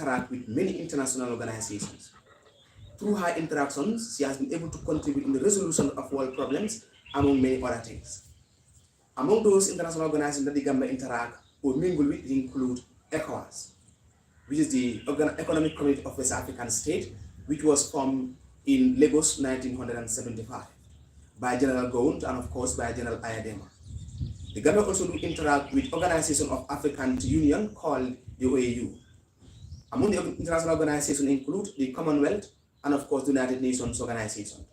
interact with many international organizations. Through her interactions, she has been able to contribute in the resolution of world problems, among many other things. Among those international organizations that the Gambia interact or mingle with include ECOWAS, which is the Economic Community of West African States, which was formed in Lagos 1975 by General Gowon and of course by General Ayadema. The Gambia also do interact with Organisation of African Union called the OAU. Among the international organizations include the Commonwealth and of course the United Nations Organization.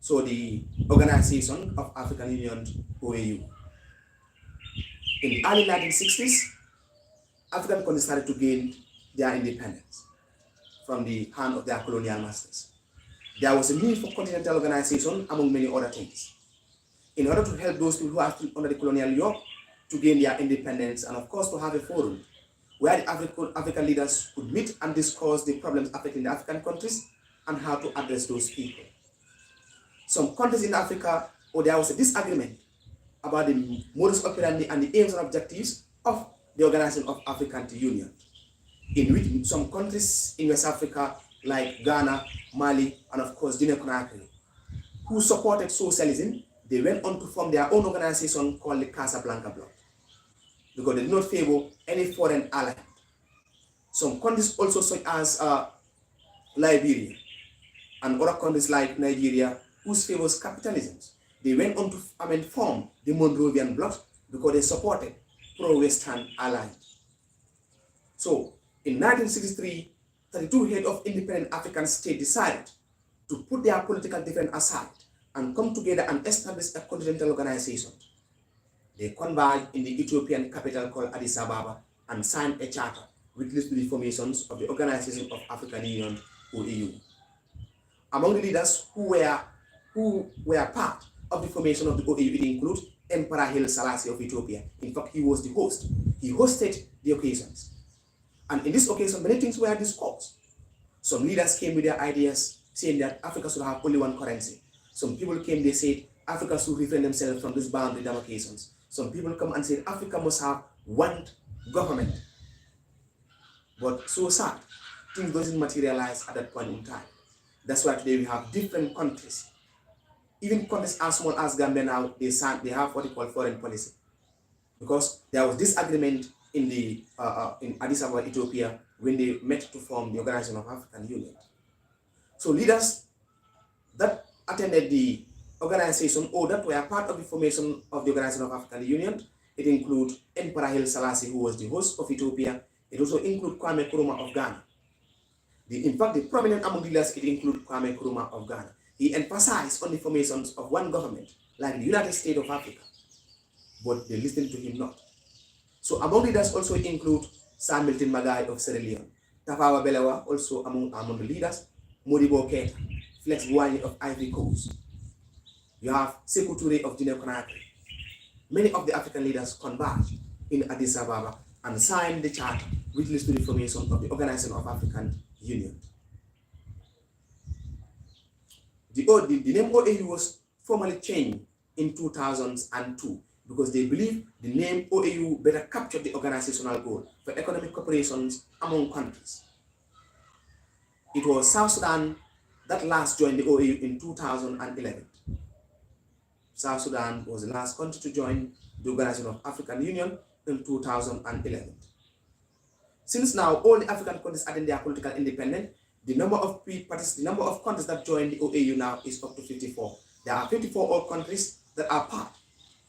So the Organisation of African Union, OAU. In the early 1960s, African countries started to gain their independence from the hand of their colonial masters. There was a need for continental organization among many other things, in order to help those people who are still under the colonial yoke to gain their independence, and of course to have a forum where the African leaders could meet and discuss the problems affecting the African countries and how to address those people. Some countries in Africa, there was a disagreement about the modus operandi and the aims and objectives of the Organisation of African Union, in which some countries in West Africa like Ghana, Mali, and of course Guinea-Conakry, who supported socialism, they went on to form their own organization called the Casablanca Bloc, because they did not favor any foreign ally. Some countries also such as Liberia and other countries like Nigeria, whose favors capitalism, they went on to form the Monrovian Bloc because they supported pro-Western allies. So in 1963, 32 heads of independent African states decided to put their political difference aside and come together and establish a continental organization. They converged in the Ethiopian capital called Addis Ababa and signed a charter which leads to the formations of the Organisation of African Union, OAU. Among the leaders who were part of the formation of the OAU, it includes Emperor Haile Selassie of Ethiopia. In fact, he was the host. He hosted the occasions. And in this occasion, many things were discussed. Some leaders came with their ideas saying that Africa should have only one currency. Some people came, they said Africa should refrain themselves from these boundary demarcations. Some people come and said Africa must have one government. But so sad, things doesn't materialize at that point in time. That's why today we have different countries. Even countries as small as Gambia now, they have what they call foreign policy. Because there was disagreement in Addis Ababa, Ethiopia, when they met to form the Organisation of African Union. So leaders that attended the organization or that were part of the formation of the Organisation of African Union, it includes Emperor Haile Selassie, who was the host of Ethiopia. It also includes Kwame Nkrumah of Ghana. In fact, the prominent among leaders, it includes Kwame Nkrumah of Ghana. He emphasized on the formations of one government, like the United States of Africa, but they listened to him not. So among leaders also include Sir Milton Magai of Sierra Leone, Tafawa Balewa also among the leaders, Modibo Keita, Flex Boigny of Ivory Coast. You have Sekou Touré of Guinea-Conakry. Many of the African leaders converged in Addis Ababa and signed the charter which leads to the formation of the Organisation of African Union. The name OAU was formally changed in 2002 because they believe the name OAU better captured the organizational goal for economic cooperations among countries. It was South Sudan that last joined the OAU in 2011. South Sudan was the last country to join the Organisation of African Union in 2011. Since now all the African countries are in their political independence, the number of countries that join the OAU now is up to 54. There are 54 other countries that are part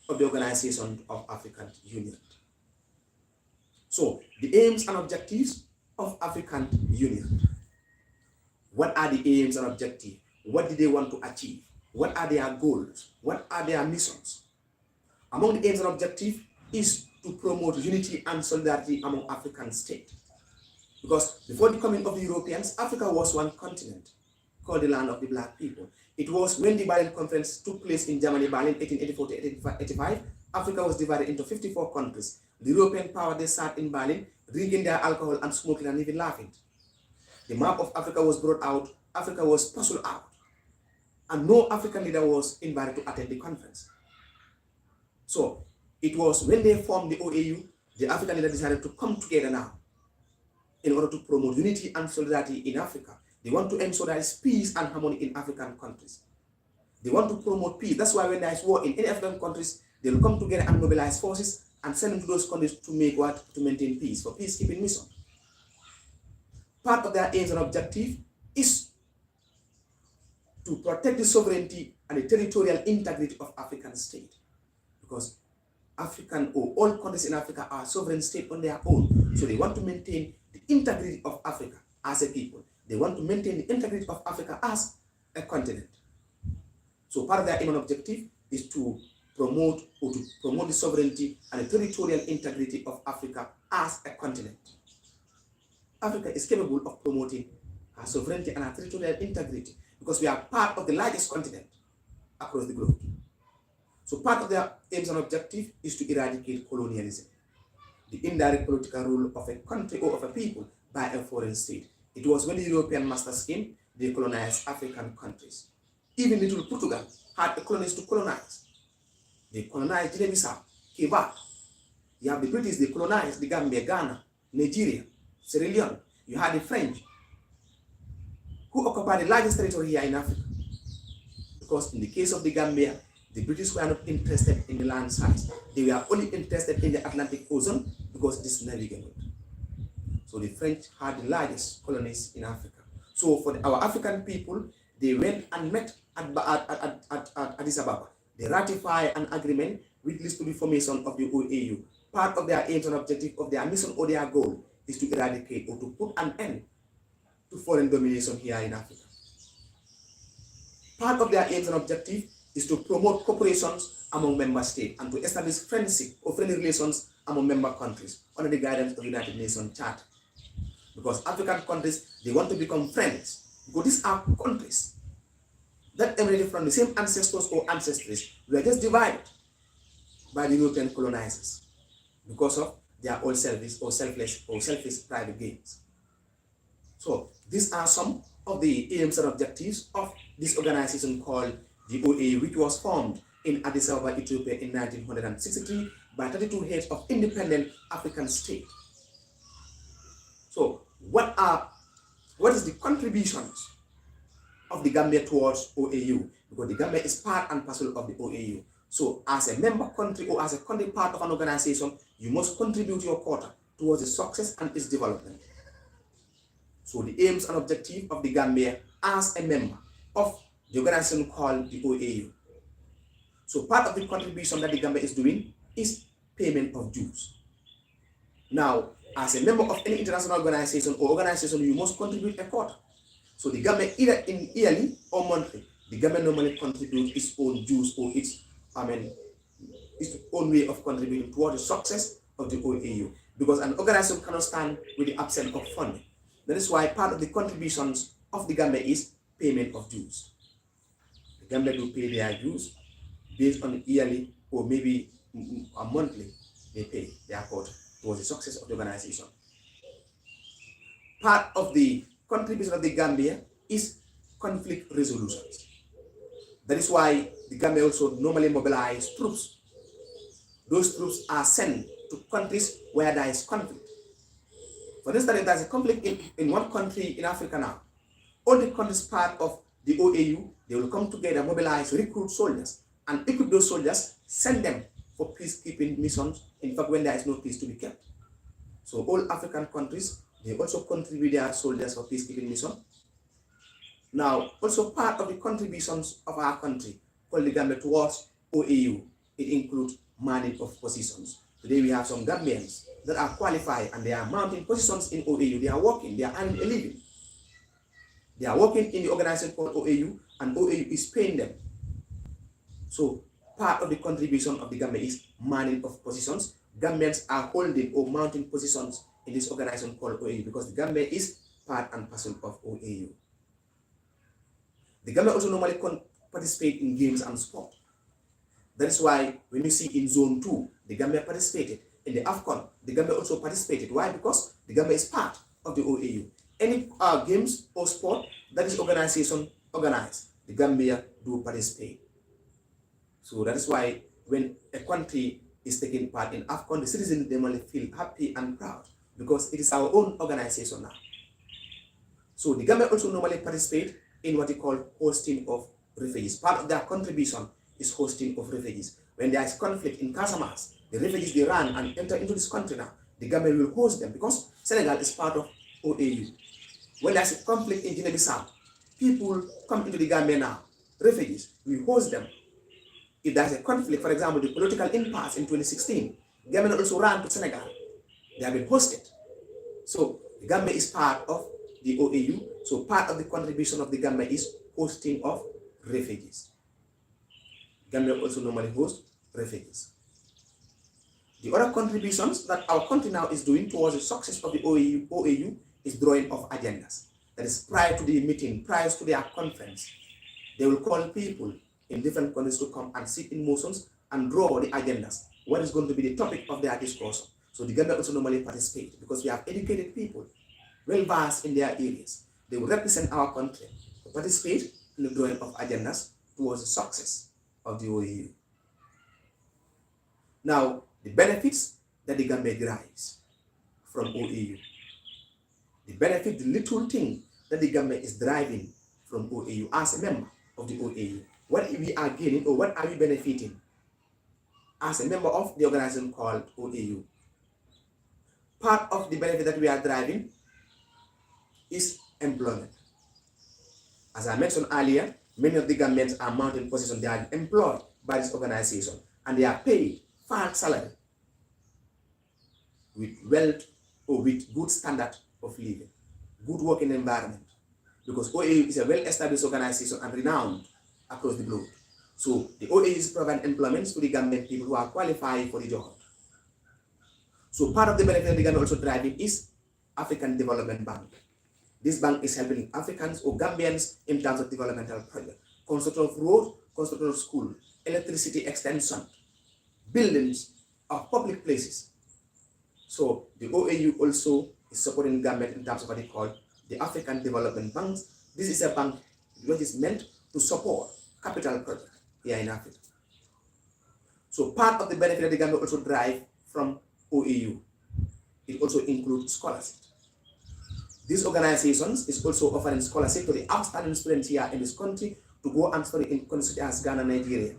of the Organisation of African Union. So the aims and objectives of African Union. What are the aims and objectives? What do they want to achieve? What are their goals? What are their missions? Among the aims and objectives is to promote unity and solidarity among African states. Because before the coming of the Europeans, Africa was one continent called the land of the black people. It was when the Berlin Conference took place in Germany, Berlin, 1884 to 1885, Africa was divided into 54 countries. The European power, they sat in Berlin, drinking their alcohol and smoking and even laughing. The map of Africa was brought out, Africa was puzzled out, and no African leader was invited to attend the conference. So it was when they formed the OAU, the African leader decided to come together now in order to promote unity and solidarity in Africa. They want to ensure there is peace and harmony in African countries. They want to promote peace. That's why when there is war in any African countries, they will come together and mobilize forces and send them to those countries to make what? To maintain peace, for peacekeeping mission. Part of their aims and objective is to protect the sovereignty and the territorial integrity of African state. Because African or all countries in Africa are sovereign state on their own. So they want to maintain the integrity of Africa as a people. They want to maintain the integrity of Africa as a continent. So part of their aim and objective is to promote the sovereignty and the territorial integrity of Africa as a continent. Africa is capable of promoting our sovereignty and our territorial integrity because we are part of the largest continent across the globe. So part of their aims and objective is to eradicate colonialism, the indirect political rule of a country or of a people by a foreign state. It was when the European masters came, they colonized African countries. Even little Portugal had a colonies to colonize. They colonized Guinea-Bissau, Cape Verde. You have the British, they colonized the Gambia, Ghana, Nigeria, Sierra Leone. You had the French, who occupied the largest territory here in Africa. Because in the case of the Gambia, the British were not interested in the land size. They were only interested in the Atlantic Ocean because it is navigable. So the French had the largest colonies in Africa. So for our African people, they went and met at Addis Ababa. They ratified an agreement which leads to the formation of the OAU. Part of their aims and objective of their mission or their goal is to eradicate or to put an end to foreign domination here in Africa. Part of their aims and objective is to promote cooperations among member states and to establish friendship or friendly relations among member countries under the guidance of the United Nations Charter. Because African countries, they want to become friends. Because these are countries that emanated from the same ancestors or ancestries were just divided by the European colonizers because of their own selfish private gains. So these are some of the aims and objectives of this organization called the OAU, which was formed in Addis Ababa, Ethiopia in 1963 by 32 heads of independent African states. So what is the contributions of the Gambia towards OAU? Because the Gambia is part and parcel of the OAU. So as a member country or as a country part of an organization, you must contribute your quota towards the success and its development. So the aims and objectives of the Gambia as a member of the organization called the OAU. So part of the contribution that the Gambia is doing is payment of dues. Now, as a member of any international organization or organization, you must contribute a quota. So the Gambia, either in yearly or monthly, the Gambia normally contributes its own dues or its own way of contributing toward the success of the OAU. Because an organization cannot stand with the absence of funding. That is why part of the contributions of the Gambia is payment of dues. The Gambia do pay their dues based on yearly or maybe a monthly, they pay their quota towards the success of the organization. Part of the contribution of the Gambia is conflict resolutions. That is why the Gambia also normally mobilizes troops. Those troops are sent to countries where there is conflict. For instance, if there is a conflict in one country in Africa now, all the countries part of the OAU, they will come together, mobilize, recruit soldiers, and equip those soldiers, send them for peacekeeping missions, in fact, when there is no peace to be kept. So all African countries, they also contribute their soldiers for peacekeeping mission. Now, also part of the contributions of our country, called the Gambia towards OAU, it includes manning of positions. Today we have some Gambians that are qualified and they are mounting positions in OAU. They are working, they are earning a living. They are working in the organization called OAU, and OAU is paying them. So part of the contribution of the Gambia is manning of positions. Gambians are holding or mounting positions in this organization called OAU because the Gambia is part and parcel of OAU. The Gambia also normally participate in games and sport. That is why when you see in Zone 2, the Gambia participated. In the AFCON, the Gambia also participated. Why? Because the Gambia is part of the OAU. Any games or sport that is organization organized, the Gambia do participate. So that is why when a country is taking part in AFCON, the citizens, they normally feel happy and proud because it is our own organization now. So the Gambia also normally participate in what we call hosting of refugees. Part of their contribution is hosting of refugees. When there is conflict in Casamance, the refugees they run and enter into this country now, the Gambia will host them because Senegal is part of OAU. When there is a conflict in Guinea-Bissau, people come into the Gambia now, refugees, we host them. If there's a conflict, for example, the political impasse in 2016, Gambia also ran to Senegal. They have been hosted. So the Gambia is part of the OAU. So part of the contribution of the Gambia is hosting of refugees. Gambia also normally hosts refugees. The other contributions that our country now is doing towards the success of the OAU is drawing of agendas. That is, prior to the meeting, prior to their conference, they will call people in different countries to come and sit in motions and draw the agendas. What is going to be the topic of their discussion? So the Gambia also normally participate because we have educated people, well versed in their areas. They will represent our country to participate in the drawing of agendas towards the success of the OAU. Now, the benefits that the Gambia derives from OAU. The benefit, the little thing that the Gambia is deriving from OAU as a member of the OAU. What we are gaining or what are we benefiting as a member of the organization called OAU? Part of the benefit that we are deriving is employment. As I mentioned earlier, many of the Gambians are mounting positions. They are employed by this organization and they are paid fair salary with wealth or with good standard of living, good working environment, because OAU is a well-established organization and renowned across the globe. So the OAU is providing employment to the Gambian people who are qualified for the job. So part of the benefit that the Gambia also driving is African Development Bank. This bank is helping Africans or Gambians in terms of developmental projects, construction of road, construction of school, electricity extension, buildings of public places. So the OAU also is supporting Gambia in terms of what they call the African Development Banks. This is a bank which is meant to support capital projects here in Africa. So part of the benefit that the Gambia also derive from OAU, it also includes scholarship. These organizations is also offering scholarship to the outstanding students here in this country to go and study in countries as Ghana, Nigeria.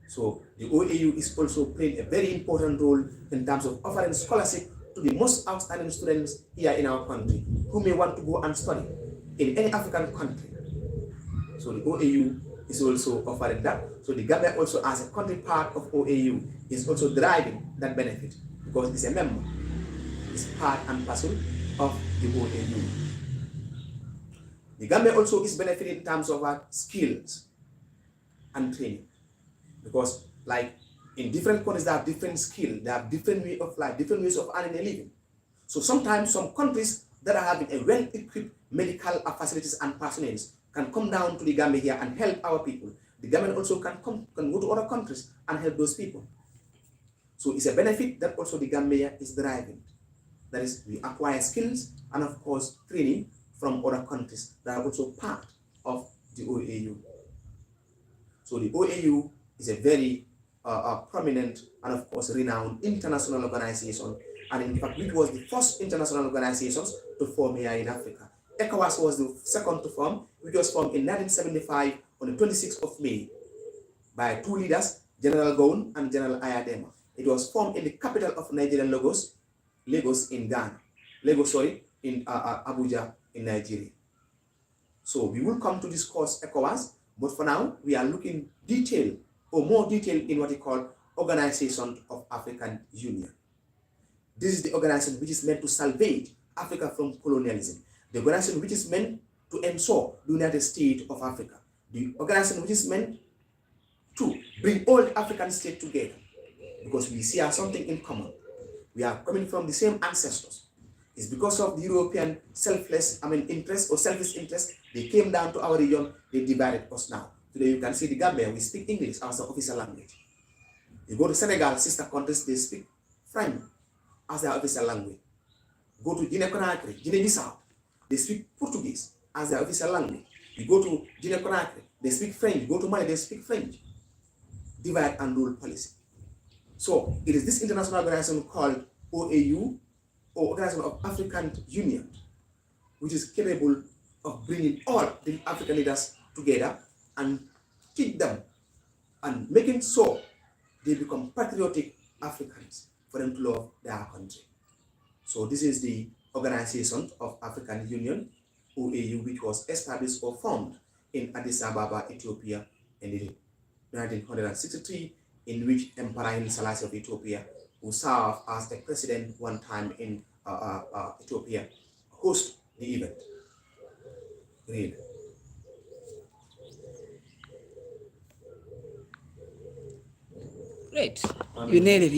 So the OAU is also playing a very important role in terms of offering scholarship to the most outstanding students here in our country who may want to go and study in any African country. So the OAU is also offering that. So the Gambia also, as a country part of OAU, is also driving that benefit because it's a member. It's part and parcel of the OAU. The Gambia also is benefiting in terms of our skills and training, because like in different countries, they have different skills, they have different way of life, different ways of earning a living. So sometimes some countries that are having a well-equipped medical facilities and personnel can come down to the Gambia here and help our people. The Gambia also can go to other countries and help those people. So it's a benefit that also the Gambia is deriving. That is, we acquire skills and of course training from other countries that are also part of the OAU. So the OAU is a very prominent and of course renowned international organization, and in fact it was the first international organization to form here in Africa. ECOWAS was the second to form, which was formed in 1975 on the 26th of May by two leaders, General Gowon and General Ayadema. It was formed in the capital of Nigerian Lagos in Ghana. In Abuja in Nigeria. So we will come to discuss ECOWAS, but for now we are looking more detail in what we call Organisation of African Union. This is the organization which is meant to salvage Africa from colonialism. The organization which is meant to ensure the United States of Africa. The organization which is meant to bring all the African states together, because we share something in common. We are coming from the same ancestors. It's because of the European interest or selfish interest, they came down to our region, they divided us now. Today you can see the Gambia, we speak English as the official language. You go to Senegal, sister countries, they speak French as their official language. Go to Guinea-Conakry, Guinea-Bissau, they speak Portuguese as their official language. You go to Guinea-Conakry, they speak French. You go to Mali, they speak French. Divide and rule policy. So it is this international organization called OAU or Organisation of African Union, which is capable of bringing all the African leaders together and teach them and making sure they become patriotic Africans for them to love their country. So this is the Organisation of African Union, OAU, which was established or formed in Addis Ababa, Ethiopia in 1963, in which Emperor Haile Selassie of Ethiopia, who served as a president one time in Ethiopia, host the event. Read. Great. You nailed it.